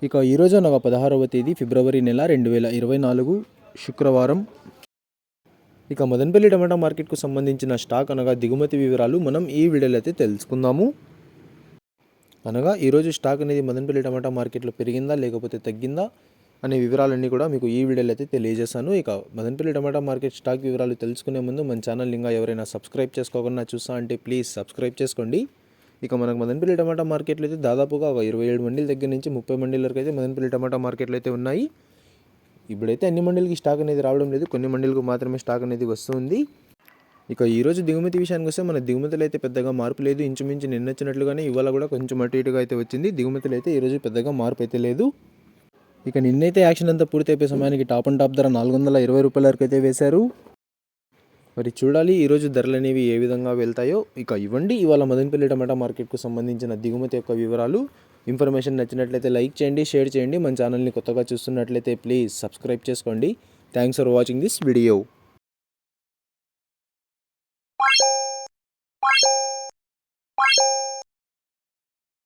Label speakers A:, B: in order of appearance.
A: ఇక ఈరోజు అనగా 16వ తేదీ ఫిబ్రవరి నెల 2024 శుక్రవారం. ఇక మదనపల్లి టమాటా మార్కెట్కు సంబంధించిన స్టాక్ అనగా దిగుమతి వివరాలు మనం ఈ వీడియోలో అయితే తెలుసుకుందాము. అనగా ఈరోజు స్టాక్ అనేది మదనపల్లి టమాటా మార్కెట్లో పెరిగిందా లేకపోతే తగ్గిందా అనే వివరాలన్నీ కూడా మీకు ఈ వీడియోలో అయితే తెలియజేస్తాను. ఇక మదనపల్లి టమాటా మార్కెట్ స్టాక్ వివరాలు తెలుసుకునే ముందు మన ఛానల్ ఇంకా ఎవరైనా సబ్స్క్రైబ్ చేసుకోకుండా చూస్తా అంటే ప్లీజ్ సబ్స్క్రైబ్ చేసుకోండి. ఇక మనకు మదనపల్లి టమాటా మార్కెట్లో అయితే దాదాపుగా ఒక 27 మండీల దగ్గర నుంచి 30 మండీల వరకు అయితే మదనపల్లి టమాటా మార్కెట్లో అయితే ఉన్నాయి. ఇప్పుడైతే అన్ని మండీలకి స్టాక్ అనేది రావడం లేదు, కొన్ని మండీలకు మాత్రమే స్టాక్ అనేది వస్తుంది. ఇక ఈరోజు దిగుమతి విషయానికి వస్తే మన దిగుమతులు అయితే పెద్దగా మార్పు లేదు. ఇంచుమించు నిన్నొచ్చినట్లుగానే ఇవాళ కూడా కొంచెం అటు ఇటుగా అయితే వచ్చింది. దిగుమతులు అయితే ఈరోజు పెద్దగా మార్పు అయితే లేదు. ఇక నిన్నైతే యాక్షన్ అంతా పూర్తి అయిపోయే సమయానికి టాప్ అండ్ టాప్ ధర 420 రూపాయల వరకు అయితే వేశారు. మరి చూడాలి ఈరోజు ధరలు అనేవి ఏ విధంగా వెళ్తాయో. ఇక ఇవ్వండి ఇవాళ మదనపల్లి టమాటా మార్కెట్కు సంబంధించిన దిగుమతి యొక్క వివరాలు. ఇన్ఫర్మేషన్ నచ్చినట్లయితే లైక్ చేయండి, షేర్ చేయండి. మన ఛానల్ని కొత్తగా చూస్తున్నట్లయితే ప్లీజ్ సబ్స్క్రైబ్ చేసుకోండి. Thanks for watching this video.